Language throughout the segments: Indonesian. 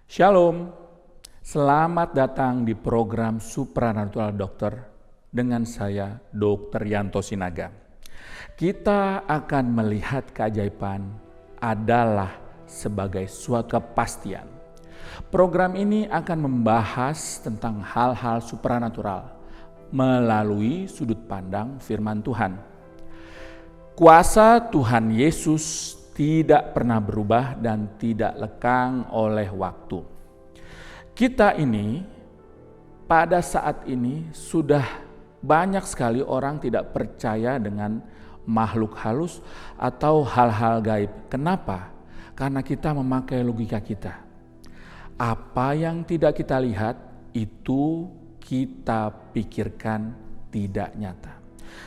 Shalom, selamat datang di program Supranatural Dokter dengan saya Dr. Yanto Sinaga. Kita akan melihat keajaiban adalah sebagai suatu kepastian. Program ini akan membahas tentang hal-hal supranatural melalui sudut pandang firman Tuhan. Kuasa Tuhan Yesus tidak pernah berubah dan tidak lekang oleh waktu. Kita ini pada saat ini sudah banyak sekali orang tidak percaya dengan makhluk halus atau hal-hal gaib. Kenapa? Karena kita memakai logika kita. Apa yang tidak kita lihat itu kita pikirkan tidak nyata.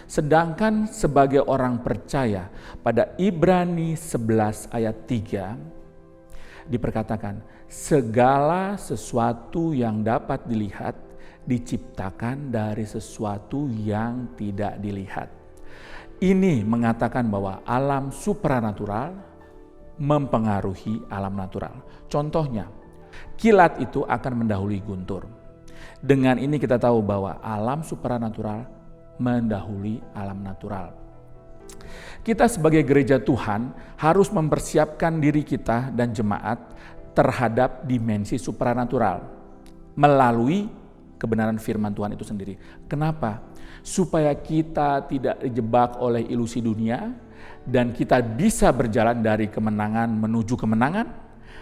Sedangkan sebagai orang percaya pada Ibrani 11 ayat 3 diperkatakan segala sesuatu yang dapat dilihat diciptakan dari sesuatu yang tidak dilihat. Ini mengatakan bahwa alam supranatural mempengaruhi alam natural. Contohnya, kilat itu akan mendahului guntur. Dengan ini kita tahu bahwa alam supranatural mendahului alam natural. Kita sebagai gereja Tuhan harus mempersiapkan diri kita dan jemaat terhadap dimensi supranatural melalui kebenaran firman Tuhan itu sendiri. Kenapa? Supaya kita tidak dijebak oleh ilusi dunia dan kita bisa berjalan dari kemenangan menuju kemenangan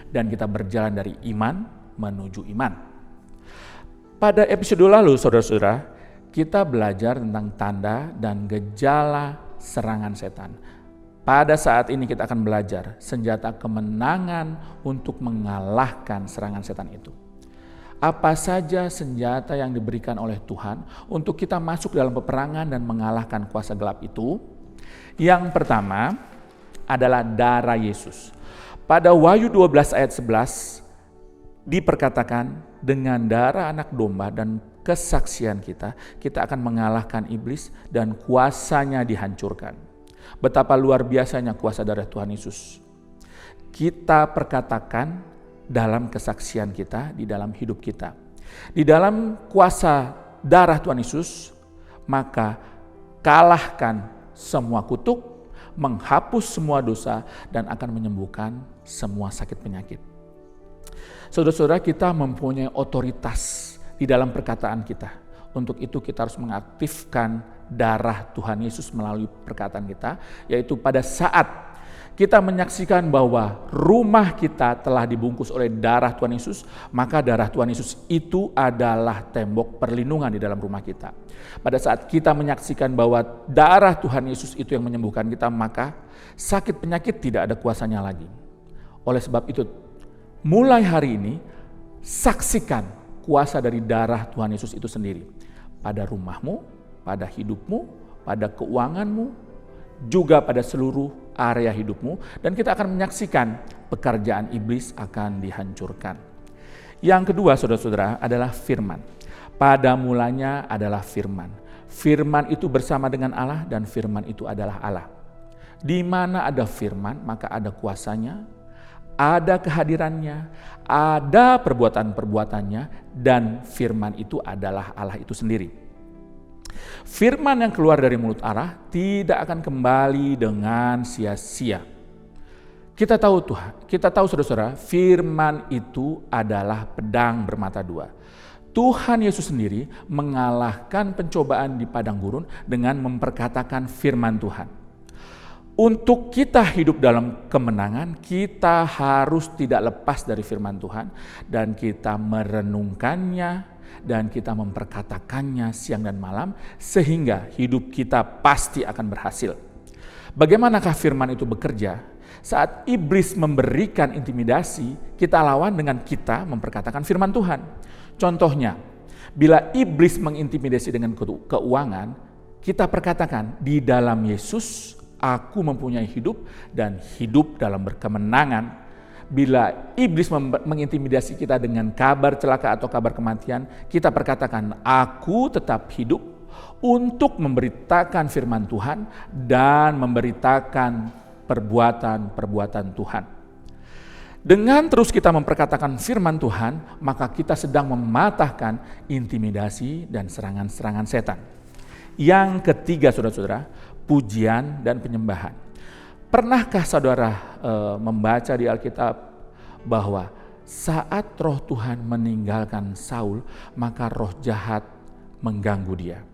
dan kita berjalan dari iman menuju iman. Pada episode lalu saudara-saudara, kita belajar tentang tanda dan gejala serangan setan. Pada saat ini kita akan belajar senjata kemenangan untuk mengalahkan serangan setan itu. Apa saja senjata yang diberikan oleh Tuhan untuk kita masuk dalam peperangan dan mengalahkan kuasa gelap itu? Yang pertama adalah darah Yesus. Pada Wahyu 12 ayat 11 diperkatakan dengan darah anak domba dan kesaksian kita akan mengalahkan iblis dan kuasanya dihancurkan. Betapa luar biasanya kuasa darah Tuhan Yesus. Kita perkatakan dalam kesaksian kita, di dalam hidup kita. Di dalam kuasa darah Tuhan Yesus, maka kalahkan semua kutuk, menghapus semua dosa, dan akan menyembuhkan semua sakit penyakit. Saudara-saudara, kita mempunyai otoritas di dalam perkataan kita. Untuk itu kita harus mengaktifkan darah Tuhan Yesus melalui perkataan kita, yaitu pada saat kita menyaksikan bahwa rumah kita telah dibungkus oleh darah Tuhan Yesus, maka darah Tuhan Yesus itu adalah tembok perlindungan di dalam rumah kita. Pada saat kita menyaksikan bahwa darah Tuhan Yesus itu yang menyembuhkan kita, maka sakit penyakit tidak ada kuasanya lagi. Oleh sebab itu, mulai hari ini saksikan kuasa dari darah Tuhan Yesus itu sendiri pada rumahmu, pada hidupmu, pada keuanganmu, juga pada seluruh area hidupmu, dan kita akan menyaksikan pekerjaan iblis akan dihancurkan. Yang kedua, saudara-saudara, adalah firman. Pada mulanya adalah firman. Firman itu bersama dengan Allah dan firman itu adalah Allah. Di mana ada firman, maka ada kuasanya, ada kehadirannya, ada perbuatan-perbuatannya, dan firman itu adalah Allah itu sendiri. Firman yang keluar dari mulut Allah tidak akan kembali dengan sia-sia. Kita tahu saudara-saudara, firman itu adalah pedang bermata dua. Tuhan Yesus sendiri mengalahkan pencobaan di padang gurun dengan memperkatakan firman Tuhan. Untuk kita hidup dalam kemenangan, kita harus tidak lepas dari firman Tuhan dan kita merenungkannya dan kita memperkatakannya siang dan malam sehingga hidup kita pasti akan berhasil. Bagaimanakah firman itu bekerja? Saat iblis memberikan intimidasi, kita lawan dengan kita memperkatakan firman Tuhan. Contohnya, bila iblis mengintimidasi dengan keuangan, kita perkatakan di dalam Yesus aku mempunyai hidup dan hidup dalam berkemenangan. Bila iblis mengintimidasi kita dengan kabar celaka atau kabar kematian, kita perkatakan aku tetap hidup untuk memberitakan firman Tuhan dan memberitakan perbuatan-perbuatan Tuhan. Dengan terus kita memperkatakan firman Tuhan, maka kita sedang mematahkan intimidasi dan serangan-serangan setan. Yang ketiga, saudara-saudara, pujian dan penyembahan. Pernahkah saudara membaca di Alkitab bahwa saat roh Tuhan meninggalkan Saul, maka roh jahat mengganggu dia.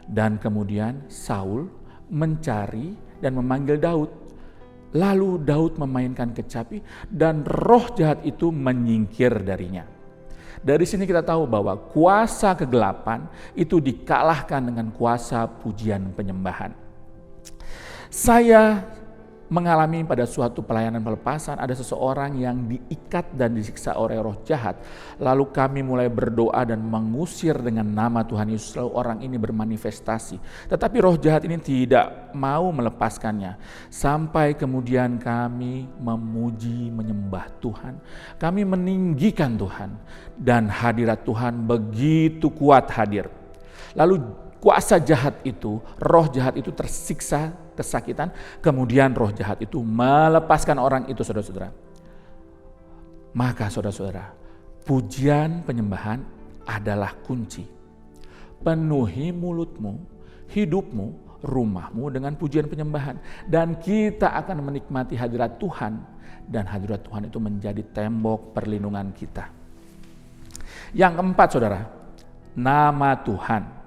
Dan kemudian Saul mencari dan memanggil Daud. Lalu Daud memainkan kecapi dan roh jahat itu menyingkir darinya. Dari sini kita tahu bahwa kuasa kegelapan itu dikalahkan dengan kuasa pujian penyembahan. Saya mengalami pada suatu pelayanan pelepasan, ada seseorang yang diikat dan disiksa oleh roh jahat. Lalu kami mulai berdoa dan mengusir dengan nama Tuhan Yesus, lalu orang ini bermanifestasi. Tetapi roh jahat ini tidak mau melepaskannya. Sampai kemudian kami memuji, menyembah Tuhan. Kami meninggikan Tuhan dan hadirat Tuhan begitu kuat hadir. Lalu kuasa jahat itu, roh jahat itu tersiksa, kesakitan, kemudian roh jahat itu melepaskan orang itu, saudara-saudara. Maka saudara-saudara, pujian penyembahan adalah kunci. Penuhi mulutmu, hidupmu, rumahmu dengan pujian penyembahan. Dan kita akan menikmati hadirat Tuhan. Dan hadirat Tuhan itu menjadi tembok perlindungan kita. Yang keempat, saudara, nama Tuhan.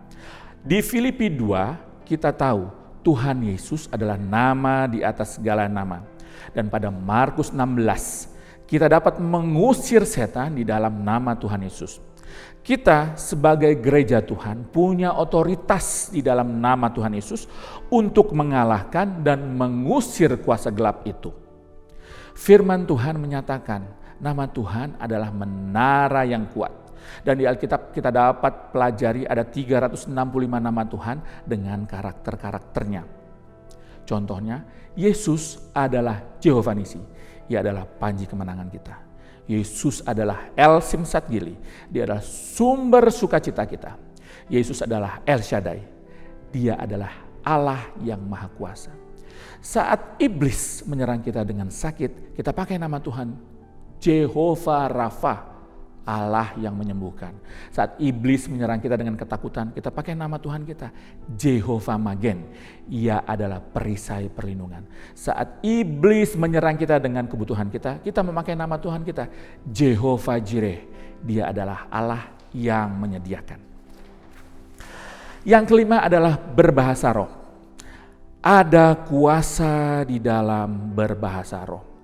Di Filipi 2 kita tahu Tuhan Yesus adalah nama di atas segala nama. Dan pada Markus 16 kita dapat mengusir setan di dalam nama Tuhan Yesus. Kita sebagai gereja Tuhan punya otoritas di dalam nama Tuhan Yesus untuk mengalahkan dan mengusir kuasa gelap itu. Firman Tuhan menyatakan nama Tuhan adalah menara yang kuat. Dan di Alkitab kita dapat pelajari ada 365 nama Tuhan dengan karakter-karakternya. Contohnya, Yesus adalah Jehovah Nisi. Ia adalah panji kemenangan kita. Yesus adalah El Simsat Gili. Dia adalah sumber sukacita kita. Yesus adalah El Shaddai. Dia adalah Allah yang Maha Kuasa. Saat iblis menyerang kita dengan sakit, kita pakai nama Tuhan Jehovah Rafa, Allah yang menyembuhkan. Saat iblis menyerang kita dengan ketakutan, kita pakai nama Tuhan kita Jehovah Magen. Ia adalah perisai perlindungan. Saat iblis menyerang kita dengan kebutuhan kita, kita memakai nama Tuhan kita Jehovah Jireh. Dia adalah Allah yang menyediakan. Yang kelima adalah berbahasa roh. Ada kuasa di dalam berbahasa roh.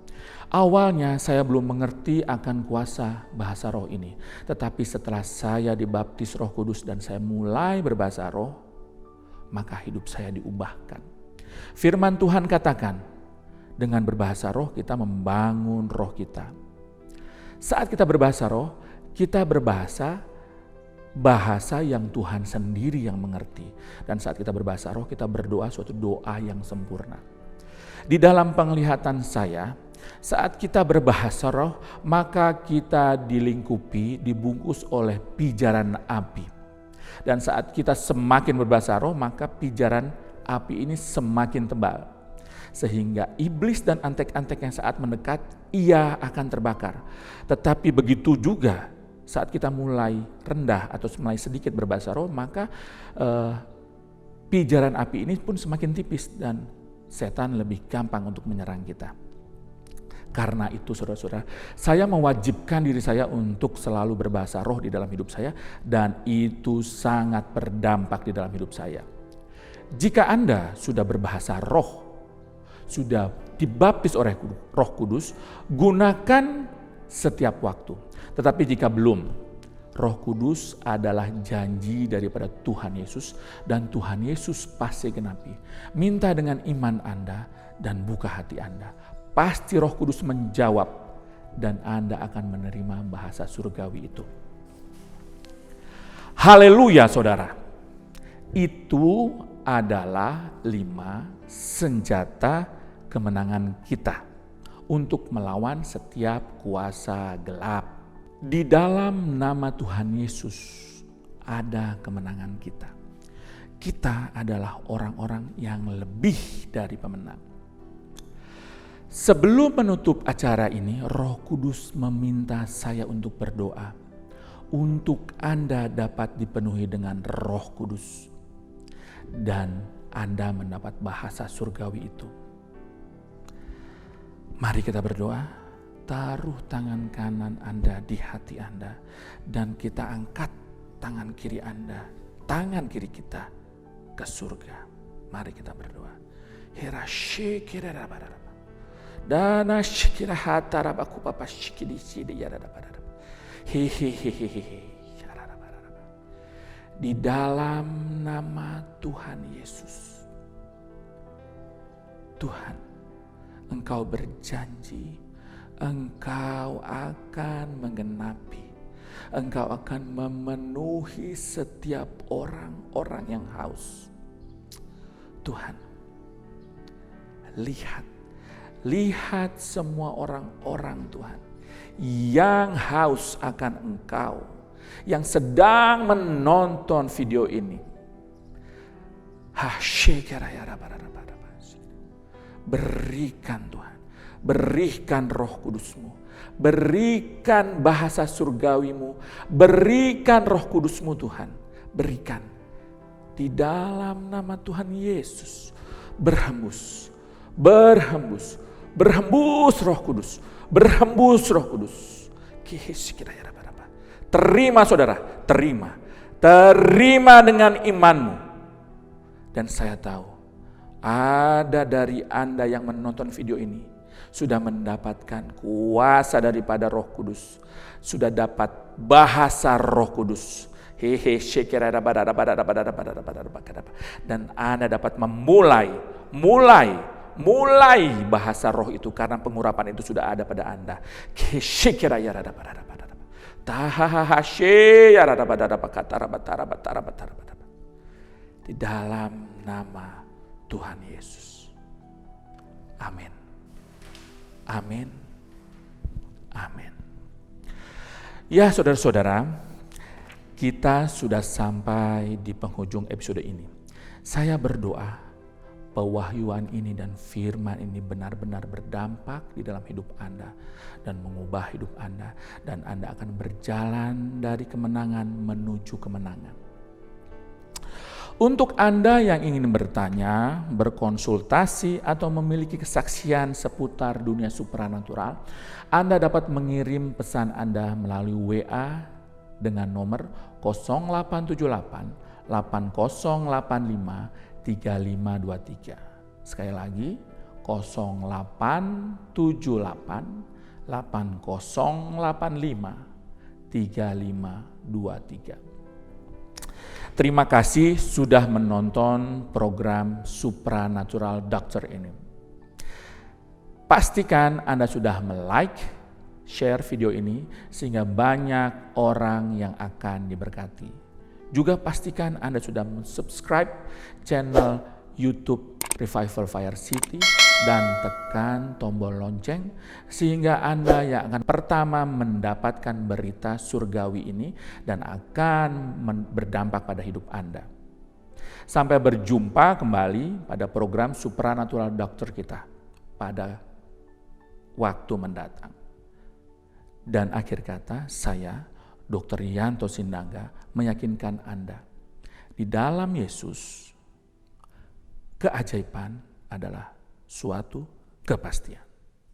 Awalnya saya belum mengerti akan kuasa bahasa roh ini. Tetapi setelah saya dibaptis Roh Kudus dan saya mulai berbahasa roh, maka hidup saya diubahkan. Firman Tuhan katakan, dengan berbahasa roh kita membangun roh kita. Saat kita berbahasa roh, kita berbahasa bahasa yang Tuhan sendiri yang mengerti. Dan saat kita berbahasa roh, kita berdoa suatu doa yang sempurna. Di dalam penglihatan saya, saat kita berbahasa roh, maka kita dilingkupi, dibungkus oleh pijaran api. Dan saat kita semakin berbahasa roh, maka pijaran api ini semakin tebal. Sehingga iblis dan antek-antek yang saat mendekat, ia akan terbakar. Tetapi begitu juga saat kita mulai rendah atau mulai sedikit berbahasa roh, maka pijaran api ini pun semakin tipis dan setan lebih gampang untuk menyerang kita. Karena itu saudara-saudara, saya mewajibkan diri saya untuk selalu berbahasa roh di dalam hidup saya, dan itu sangat berdampak di dalam hidup saya. Jika Anda sudah berbahasa roh, sudah dibaptis oleh Roh Kudus, gunakan setiap waktu. Tetapi jika belum, Roh Kudus adalah janji daripada Tuhan Yesus, dan Tuhan Yesus pasti genapi. Minta dengan iman Anda dan buka hati Anda. Pasti Roh Kudus menjawab dan Anda akan menerima bahasa surgawi itu. Haleluya saudara. Itu adalah 5 senjata kemenangan kita untuk melawan setiap kuasa gelap. Di dalam nama Tuhan Yesus ada kemenangan kita. Kita adalah orang-orang yang lebih dari pemenang. Sebelum menutup acara ini, Roh Kudus meminta saya untuk berdoa untuk Anda dapat dipenuhi dengan Roh Kudus dan Anda mendapat bahasa surgawi itu. Mari kita berdoa. Taruh tangan kanan Anda di hati Anda dan kita angkat tangan kiri Anda, tangan kiri kita ke surga. Mari kita berdoa. Dana shikira hatarabaku papa shikidi sidi yarada. Di dalam nama Tuhan Yesus. Tuhan, Engkau berjanji Engkau akan menggenapi, Engkau akan memenuhi setiap orang-orang yang haus. Tuhan, lihat semua orang-orang Tuhan yang haus akan Engkau, yang sedang menonton video ini. Berikan Tuhan, berikan Roh Kudus-Mu, berikan bahasa surgawi-Mu, berikan Roh Kudus-Mu Tuhan, berikan. Di dalam nama Tuhan Yesus, berhembus Roh Kudus, berhembus Roh Kudus. Terima saudara, terima dengan imanmu. Dan saya tahu, ada dari Anda yang menonton video ini sudah mendapatkan kuasa daripada Roh Kudus, sudah dapat bahasa Roh Kudus. Dan Anda dapat mulai bahasa Roh itu karena pengurapan itu sudah ada pada Anda. Di dalam nama Tuhan Yesus. Amin. Amin. Amin. Ya saudara-saudara, kita sudah sampai di penghujung episode ini. Saya berdoa pewahyuan ini dan firman ini benar-benar berdampak di dalam hidup Anda dan mengubah hidup Anda, dan Anda akan berjalan dari kemenangan menuju kemenangan. Untuk Anda yang ingin bertanya, berkonsultasi, atau memiliki kesaksian seputar dunia supranatural, Anda dapat mengirim pesan Anda melalui WA dengan nomor 0878 8085 3523. Sekali lagi, 0878 8085 3523. Terima kasih sudah menonton program Supranatural Doctor ini. Pastikan Anda sudah like, share video ini sehingga banyak orang yang akan diberkati. Juga pastikan Anda sudah subscribe channel YouTube Revival Fire City dan tekan tombol lonceng sehingga Anda yang akan pertama mendapatkan berita surgawi ini dan akan berdampak pada hidup Anda. Sampai berjumpa kembali pada program Supranatural Doctor kita pada waktu mendatang. Dan akhir kata, saya Dr. Yanto Sinaga meyakinkan Anda, di dalam Yesus keajaiban adalah suatu kepastian.